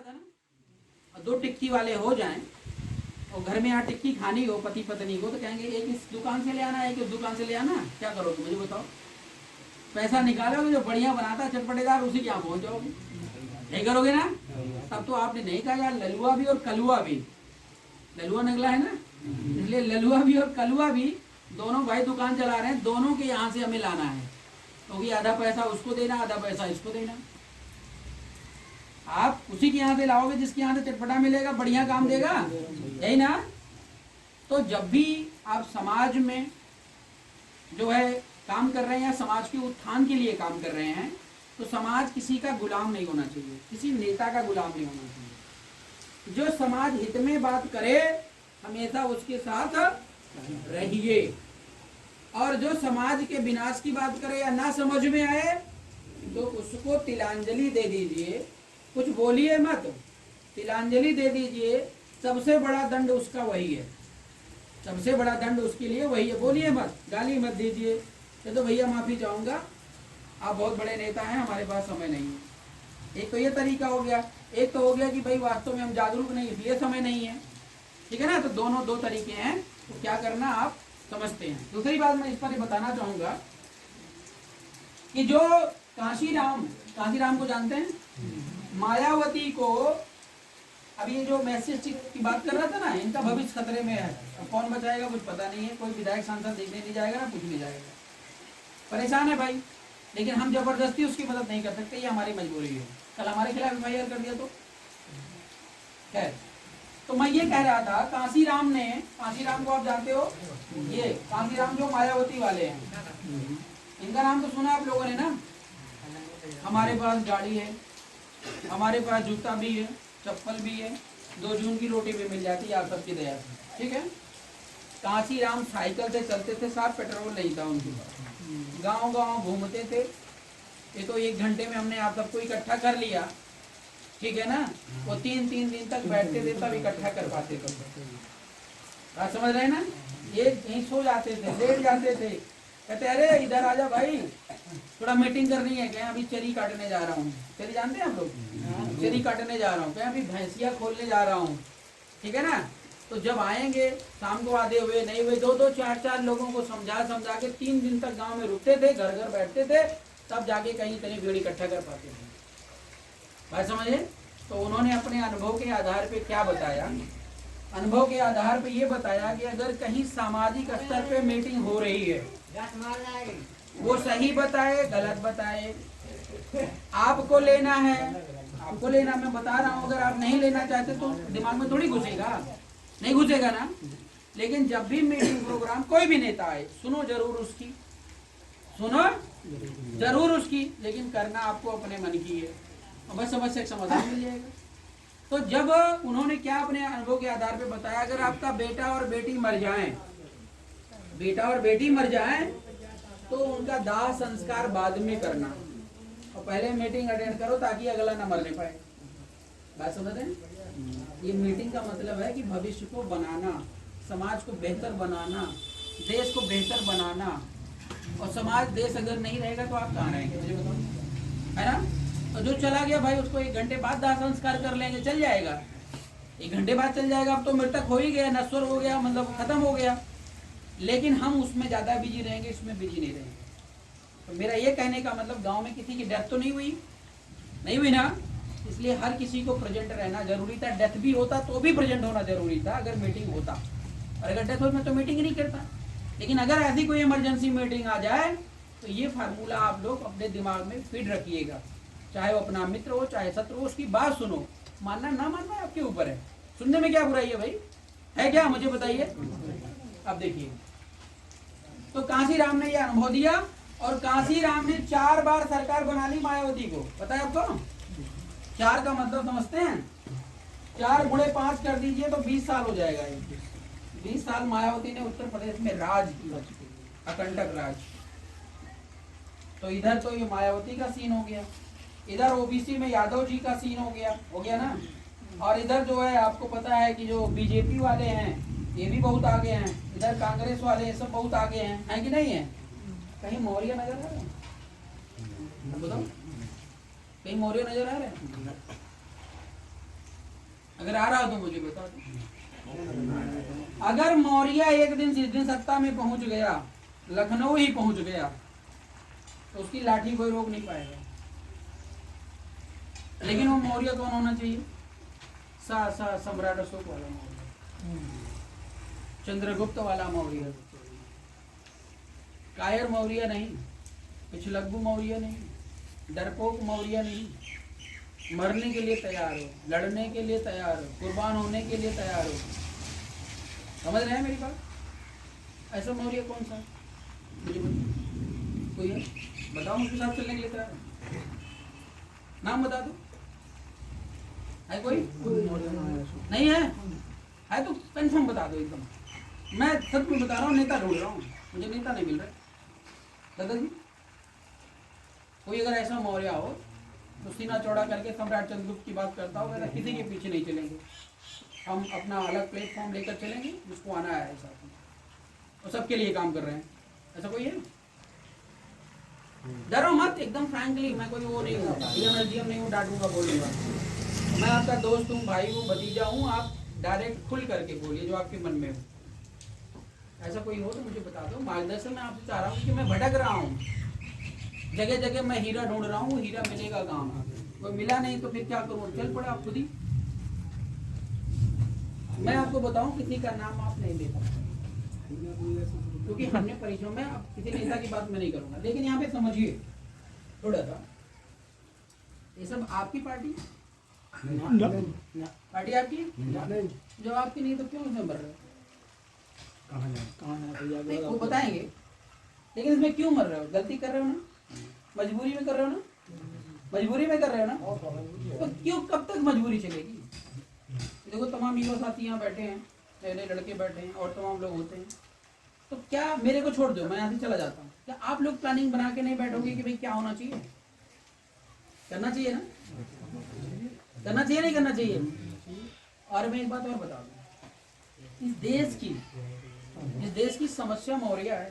था ना, और दो टिक्की वाले हो जाएं और घर में यहाँ टिक्की खानी हो पति पत्नी को, तो कहेंगे एक इस दुकान से ले आना, एक इस दुकान से ले आना, क्या करोगे मुझे बताओ? पैसा निकालोगे, जो बढ़िया बनाता है चटपटेदार उसी के यहाँ पहुँच जाओगे, नहीं करोगे ना? तब तो आपने नहीं कहा यार ललुआ भी और कलुआ भी, ललुआ निकला है ना, इसलिए ललुआ भी और कलुआ भी दोनों भाई दुकान चला रहे हैं, दोनों के यहाँ से हमें लाना है, क्योंकि तो आधा पैसा उसको देना, आधा पैसा इसको देना। आप उसी के यहाँ से लाओगे जिसके यहाँ से चटपटा मिलेगा, बढ़िया काम देगा, यही ना? तो जब भी आप समाज में जो है काम कर रहे हैं या समाज के उत्थान के लिए काम कर रहे हैं, तो समाज किसी का गुलाम नहीं होना चाहिए, किसी नेता का गुलाम नहीं होना चाहिए। जो समाज हित में बात करे हमेशा उसके साथ रहिए, और जो समाज के विनाश की बात करे या ना समझ में आए तो उसको तिलांजलि दे दीजिए, कुछ बोलिए मत, तिलांजलि दे दीजिए। सबसे बड़ा दंड उसका वही है, सबसे बड़ा दंड उसके लिए वही है। बोलिए मत, गाली मत दीजिए, ये तो भैया माफी चाहूंगा, आप बहुत बड़े नेता हैं, हमारे पास समय नहीं है। एक तो ये तरीका हो गया, एक तो हो गया कि भाई वास्तव में हम जागरूक नहीं, इसलिए समय नहीं है, ठीक है ना? तो दोनों दो तरीके हैं, तो क्या करना आप समझते हैं। दूसरी बात मैं इस पर बताना चाहूंगा कि जो कांशीराम को जानते हैं, मायावती को, अब ये जो मैसेज की बात कर रहा था ना, इनका भविष्य खतरे में है, अब कौन बचाएगा कुछ पता नहीं है, कोई विधायक सांसद देखने नहीं जाएगा ना, कुछ नहीं जाएगा, परेशान है भाई। लेकिन हम जबरदस्ती उसकी मदद नहीं कर सकते, ये हमारी मजबूरी है। कल हमारे खिलाफ एफआईआर कर दिया तो खैर। तो मैं ये कह रहा था, कांशीराम को आप जानते हो, ये कांशीराम जो मायावती वाले हैं, इनका नाम तो सुना आप लोगों ने ना। हमारे पास गाड़ी है, हमारे पास जूता भी है, चप्पल भी है, 2 जून की रोटी भी मिल जाती है आप सबकी दया से, ठीक है। कांशीराम साइकिल से चलते थे, साथ पेट्रोल नहीं था उनके पास, गांव गांव घूमते थे। ये तो 1 घंटे में हमने आप सबको इकट्ठा कर लिया, ठीक है ना। वो 3-3 दिन तक बैठते थे तब इकट्ठा कर पाते थे, बात समझ रहे हैं ना। ये यहीं सो जाते थे, लेट जाते थे, कहते अरे इधर आजा भाई, थोड़ा मीटिंग करनी है, कहीं अभी चरी काटने जा रहा हूँ, चरी जानते हैं आप लोग, चरी काटने जा रहा हूँ, कहीं अभी भैंसिया खोलने जा रहा हूँ, ठीक है ना। तो जब आएंगे शाम को आधे हुए नहीं हुए, 2-2 4-4 लोगों को समझा के 3 दिन तक गांव में रुकते थे, घर घर बैठते थे, तब जाके कहीं भीड़ इकट्ठा कर पाते थे, बात समझे। तो उन्होंने अपने अनुभव के आधार पे क्या बताया, अनुभव के आधार पे ये बताया कि अगर कहीं सामाजिक स्तर पे मीटिंग हो रही है, वो सही बताए गलत बताए, आपको लेना है, आपको लेना, मैं बता रहा हूँ, अगर आप नहीं लेना चाहते तो दिमाग में थोड़ी घुसेगा, नहीं घुसेगा ना। लेकिन जब भी मीटिंग प्रोग्राम कोई भी नेता आए, सुनो जरूर उसकी, सुनो जरूर उसकी, लेकिन करना आपको अपने मन की है, बस समस्या समाधान मिल जाएगा। तो जब उन्होंने क्या अपने अनुभव के आधार पे बताया, अगर आपका बेटा और बेटी मर जाएं, बेटा और बेटी मर जाएं, तो उनका दाह संस्कार बाद में करना, और पहले मीटिंग अटेंड करो ताकि अगला न मरने पाए, बात समझ रहे हैं। ये मीटिंग का मतलब है कि भविष्य को बनाना, समाज को बेहतर बनाना, देश को बेहतर बनाना, और समाज देश अगर नहीं रहेगा तो आप कहाँ रहेंगे मुझे बताओ, है ना। तो जो चला गया भाई उसको 1 घंटे बाद दाह संस्कार कर लेंगे, चल जाएगा, 1 घंटे बाद चल जाएगा, अब तो मृतक हो ही गया, नश्वर हो गया, मतलब खत्म हो गया। लेकिन हम उसमें ज्यादा बिजी रहेंगे, इसमें बिजी नहीं रहेंगे। तो मेरा ये कहने का मतलब, गांव में किसी की डेथ तो नहीं हुई ना, इसलिए हर किसी को प्रेजेंट रहना जरूरी था। डेथ भी होता तो भी प्रेजेंट होना जरूरी था अगर मीटिंग होता, और अगर डेथ हो मैं तो मीटिंग नहीं करता। लेकिन अगर ऐसी कोई इमरजेंसी मीटिंग आ जाए तो ये फार्मूला आप लोग अपने दिमाग में फिट रखिएगा, चाहे वो अपना मित्र हो चाहे शत्रु हो, उसकी बात सुनो, मानना ना मानना आपके ऊपर है, सुनने में क्या बुराई है भाई, है क्या, मुझे बताइए। अब देखिए, तो कांशीराम ने यह अनुभव दिया, और कांशीराम ने 4 बार सरकार बना ली मायावती को, पता है आपको 4 का मतलब समझते हैं, 4 गुणे 5 कर दीजिए तो 20 साल हो जाएगा। 20 साल मायावती ने उत्तर प्रदेश में राज किया, अकंटक राज। तो इधर तो ये मायावती का सीन हो गया, इधर ओबीसी में यादव जी का सीन हो गया ना, और इधर जो है आपको पता है कि जो बीजेपी वाले हैं ये भी बहुत आगे हैं, इधर कांग्रेस वाले ये सब बहुत आगे हैं कि नहीं है। कहीं मौर्य नजर आ रहे हैं, बताओ कहीं मौर्य नजर आ रहे हैं, अगर आ रहा हो तो मुझे बता दो। अगर मौर्य एक दिन जिस दिन सत्ता में पहुंच गया, लखनऊ ही पहुंच गया, तो उसकी लाठी कोई रोक नहीं पाएगा। लेकिन वो मौर्य कौन होना चाहिए? सम्राट अशोक वाला मौर्य, चंद्रगुप्त वाला मौर्य, कायर मौर्य नहीं, पिछलग्गू मौर्य नहीं, डरपोक मौर्य नहीं, मरने के लिए तैयार हो, लड़ने के लिए तैयार हो, कुर्बान होने के लिए तैयार हो। समझ रहे हैं मेरी बात? ऐसा मौर्य कौन सा मुझे कोई है? बताओ, उसके साथ चलने के लिए तैयार है? नाम बता दो। है कोई? नहीं है? है तो कंफर्म बता दो एकदम। मैं सच में बता रहा हूँ, नेता ढूंढ रहा हूँ, मुझे नेता नहीं मिल रहा। दादा जी, कोई अगर ऐसा मौर्य हो तो सीना चौड़ा करके सम्राट चंद्रगुप्त की बात करता हो, वैसा किसी के पीछे नहीं चलेंगे। हम अपना अलग प्लेटफॉर्म लेकर चलेंगे, जिसको आना है ऐसा, और सबके लिए काम कर रहे हैं। ऐसा कोई है? डरो मत, एकदम फ्रैंकली। मैं कोई वो नहीं हूँ, डीएम नहीं हूँ, डांटूंगा बोलूंगा। मैं आपका दोस्त हूँ, भाई हूँ, भतीजा हूँ। आप डायरेक्ट खुल करके बोलिए जो आपके मन में हो। ऐसा कोई हो तो मुझे बता दो। मार्गदर्शन मैं आपसे चाह रहा हूँ कि मैं भटक रहा हूँ, जगह जगह मैं हीरा ढूंढ रहा हूँ, हीरा मिलेगा काम, कोई मिला नहीं तो फिर क्या करूँ? चल पड़ा आप खुद ही। मैं आपको बताऊं, किसी का नाम आप नहीं ले सकते, क्योंकि हमने परिश्रम में, अब किसी नेता की बात मैं नहीं करूंगा। लेकिन यहाँ पे समझिए थोड़ा सा, ये सब आपकी पार्टी? पार्टी आपकी? जब आपकी नहीं तो क्यों इसमें भर रहे हो? कहाँ वो बताएंगे, लेकिन इसमें क्यों मर रहे हो? गलती कर रहे हो ना, मजबूरी में कर रहे हो ना, मजबूरी में कर रहे हो ना, तो क्यों, कब तक मजबूरी चलेगी? देखो, तमाम युवा साथी यहाँ बैठे हैं, नए नए लड़के बैठे हैं, और तमाम लोग होते हैं। तो क्या मेरे को छोड़ दो, मैं यहाँ से चला जाता हूँ? क्या आप लोग प्लानिंग बना के नहीं बैठोगे कि भाई क्या होना चाहिए? करना चाहिए ना, करना चाहिए, नहीं करना चाहिए? और मैं एक बात और बता दूँ, इस देश की समस्या मौर्य है।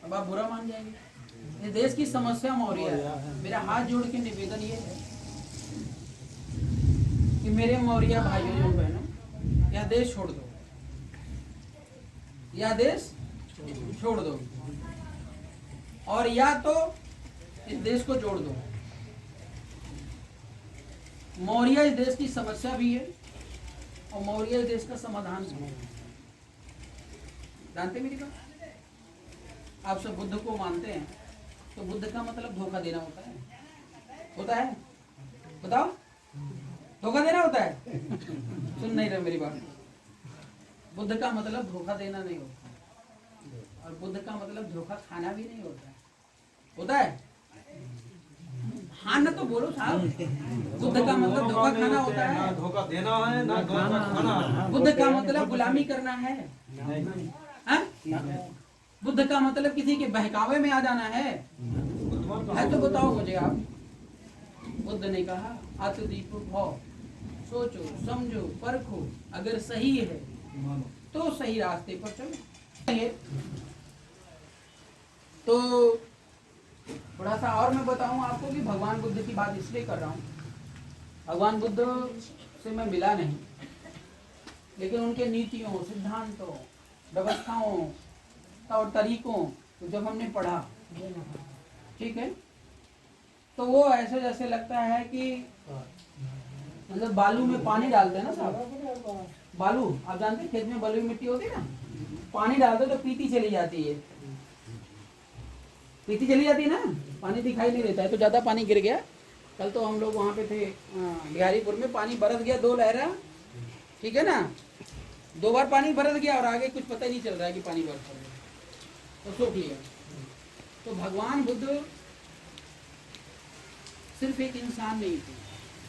अब आप बुरा मान जाएंगे, इस देश की समस्या मौर्य है। मेरा हाथ जोड़ के निवेदन ये है कि मेरे मौर्य भाइयों और बहनों, यह देश छोड़ दो, यह देश छोड़ दो, और या तो इस देश को जोड़ दो। मौर्य इस देश की समस्या भी है, और मौर्य इस देश का समाधान भी है। जानते मेरी बात? आप सब बुद्ध को मानते हैं, तो बुद्ध का मतलब धोखा देना होता है? होता है? बताओ, धोखा देना होता है? सुन नहीं रहे मेरी बात। बुद्ध का मतलब धोखा देना नहीं होता, और बुद्ध का मतलब धोखा खाना भी नहीं होता है। होता है? हाँ ना तो बोलो साहब। बुद्ध का मतलब धोखा खाना होता है? धोखा देना है ना धोखा खाना है। बुद्ध का मतलब गुलामी करना है? बुद्ध का मतलब किसी के बहकावे में आ जाना है तो बताओ मुझे आप। बुद्ध ने कहा, आत्मदीप भाव, सोचो समझो परखो, अगर सही है तो सही रास्ते पर चलो। तो थोड़ा सा और मैं बताऊं आपको कि भगवान बुद्ध की बात इसलिए कर रहा हूं, भगवान बुद्ध से मैं मिला नहीं, लेकिन उनके नीतियों, सिद्धांतों, व्यवस्थाओं और तरीकों तो जब हमने पढ़ा, ठीक है, तो वो ऐसे जैसे लगता है कि मतलब बालू में पानी डालते हैं ना साहब, बालू आप जानते हैं, खेत में बालू मिट्टी होती है ना, पानी डालते तो पीती चली जाती है, पीती चली जाती है ना, पानी दिखाई नहीं देता है। तो ज्यादा पानी गिर गया, कल तो हम लोग वहाँ पे थे बिहारीपुर में, पानी बरस गया 2 लहरा, ठीक है ना, 2 बार पानी बरस गया और आगे कुछ पता ही नहीं चल रहा है कि पानी बरस रहा है, तो सूख लिया। तो भगवान बुद्ध सिर्फ एक इंसान नहीं थे,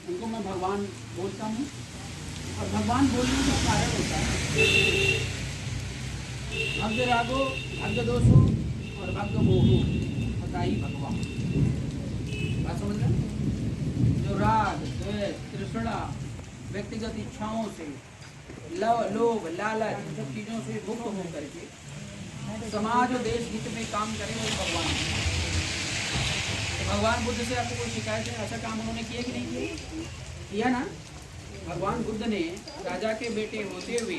उनको मैं भगवान बोलता हूँ, और भगवान बोलने का कारण होता है भक्त रागो, भक्त दोषो और भक्त मोहो बताई भगवान। बात समझ रहे? जो राग, द्वेष, तृष्णा, व्यक्तिगत इच्छाओं से, लोभ, लालच, इन सब चीजों से मुक्त होकर के समाज और देश हित में काम करें, वो भगवान है। तो भगवान बुद्ध से आपको कोई शिकायत है? ऐसा काम उन्होंने किया कि नहीं किया? किया ना। भगवान बुद्ध ने राजा के बेटे होते हुए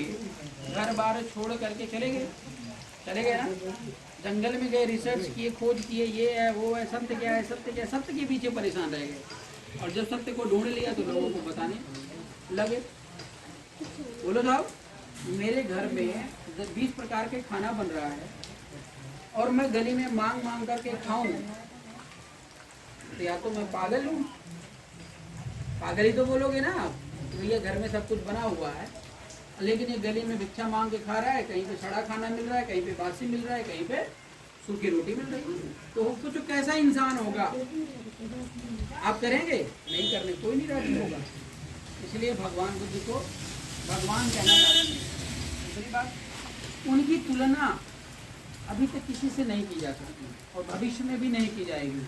घर बार छोड़ करके चले गए ना, जंगल में गए, रिसर्च किए, खोज किए, ये है वो है, सत्य क्या है, सत्य क्या है, सत्य के पीछे परेशान रह गए। और जब सत्य को ढूंढ लिया तो लोगों को बताने लगे। बोलो साहब, मेरे घर में 20 प्रकार के खाना बन रहा है और मैं गली में मांग मांग करके खाऊं तो या तो मैं पागल हूँ, पागल ही तो बोलोगे ना आप, भैया घर में सब कुछ बना हुआ है लेकिन ये गली में भिक्षा मांग के खा रहा है, कहीं पे सड़ा खाना मिल रहा है, कहीं पे बासी मिल रहा है, कहीं पे सूखी रोटी मिल रही है, तो कुछ कैसा इंसान होगा? आप करेंगे? नहीं करने, कोई नहीं राजी होगा। इसलिए भगवान बुद्ध को भगवान कहना लाजमी है। दूसरी बात, उनकी तुलना अभी तक किसी से नहीं की जा सकती और भविष्य में भी नहीं की जाएगी,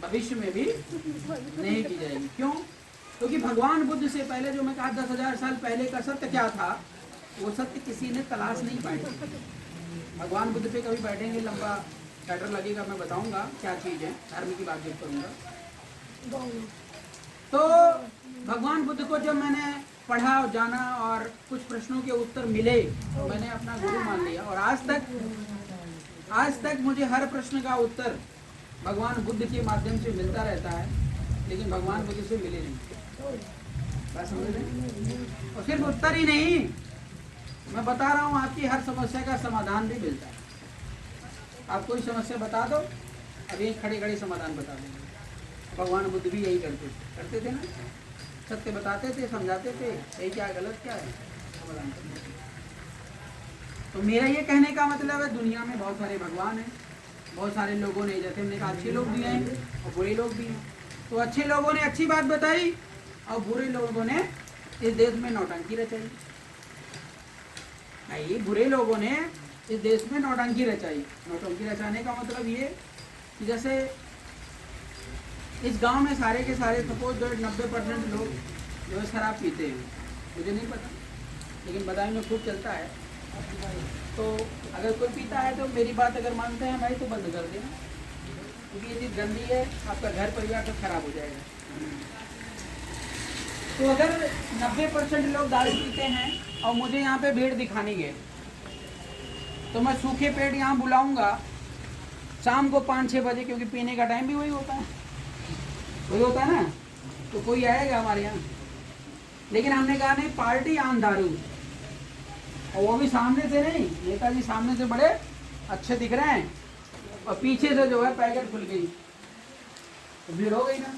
भविष्य में भी नहीं की जाएगी। क्यों? क्योंकि भगवान बुद्ध से पहले जो मैं कहा 10,000 साल पहले का सत्य क्या था, वो सत्य किसी ने तलाश नहीं पाई। भगवान बुद्ध पे कभी बैठेंगे, लंबा चैप्टर लगेगा, मैं बताऊंगा क्या चीज़ है, धर्म की बात जब करूंगा। तो भगवान बुद्ध को जब मैंने पढ़ा और जाना और कुछ प्रश्नों के उत्तर मिले तो मैंने अपना गुरु मान लिया और आज तक मुझे हर प्रश्न का उत्तर भगवान बुद्ध के माध्यम से मिलता रहता है, लेकिन भगवान बुद्ध से मिले नहीं। बात समझ रहे? और सिर्फ उत्तर ही नहीं, मैं बता रहा हूँ आपकी हर समस्या का समाधान भी मिलता है। आप कोई समस्या बता दो, अभी खड़े खड़े समाधान बता देंगे। भगवान बुद्ध भी यही करते थे ना, सत्य बताते थे, समझाते थे, सही क्या गलत क्या है, समाधान करते थे। तो मेरा ये कहने का मतलब है, दुनिया में बहुत सारे भगवान हैं, बहुत सारे लोगों ने, जैसे हमने कहा, अच्छे लोग भी हैं और बुरे लोग भी हैं। तो अच्छे लोगों ने अच्छी बात बताई और बुरे लोगों ने इस देश में नौटंकी रचाई। नहीं, बुरे लोगों ने इस देश में नौटंकी रचाई। नौटंकी रचाने का मतलब ये कि जैसे इस गांव में सारे के सारे सपोज 90% लोग जो है शराब पीते हैं, मुझे नहीं पता, लेकिन बदायूं में खूब चलता है। तो अगर कोई पीता है तो मेरी बात अगर मानते हैं भाई तो बंद कर देना, क्योंकि ये चीज़ गंदी है, आपका घर परिवार तो खराब हो जाएगा। तो अगर 90% लोग दारू पीते हैं और मुझे यहाँ पे भीड़ दिखानी है तो मैं सूखे पेट यहाँ बुलाऊंगा शाम को 5-6 बजे, क्योंकि पीने का टाइम भी वही होता है ना, तो कोई आएगा हमारे यहाँ। लेकिन हमने कहा नहीं, पार्टी आन दारू, और वो भी सामने से नहीं, नेताजी सामने से बड़े अच्छे दिख रहे हैं और पीछे से जो है पैकेट खुल गई, तो भीड़ हो गई ना।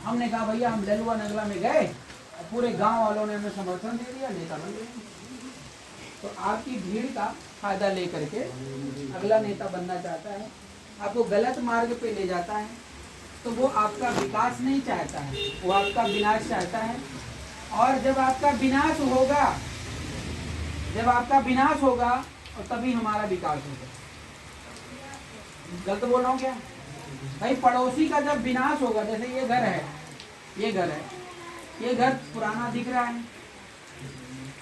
हमने कहा भैया हम ललुआ नगला में गए और पूरे गांव वालों ने हमें समर्थन दे दिया, नेता बन गए। तो आपकी भीड़ का फायदा लेकर के अगला नेता बनना चाहता है, आपको गलत मार्ग पे ले जाता है, तो वो आपका विकास नहीं चाहता है, वो आपका विनाश चाहता है। और जब आपका विनाश होगा और तभी हमारा विकास होगा। गलत बोल रहा हूँ क्या भाई? पड़ोसी का जब विनाश होगा, जैसे ये घर है, ये घर पुराना दिख रहा है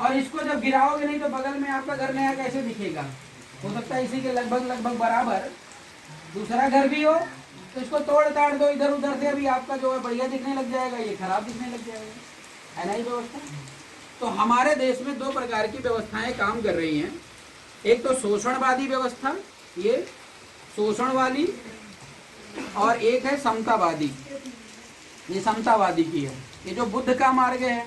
और इसको जब गिराओगे नहीं तो बगल में आपका घर नया कैसे दिखेगा? हो सकता है इसी के लगभग बराबर दूसरा घर भी हो, तो इसको तोड़ ताड़ दो इधर उधर से, अभी आपका जो है बढ़िया दिखने लग जाएगा, ये खराब दिखने लग जाएगा, है ना ये व्यवस्था। तो हमारे देश में 2 प्रकार की व्यवस्थाएं काम कर रही हैं। एक तो शोषणवादी व्यवस्था, ये शोषण वाली, और एक है समतावादी, ये समतावादी की है। ये जो बुद्ध का मार्ग है,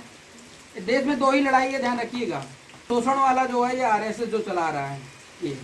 देश में 2 ही लड़ाई है, ध्यान रखिएगा। शोषण वाला जो है ये आरएसएस जो चला रहा है, ये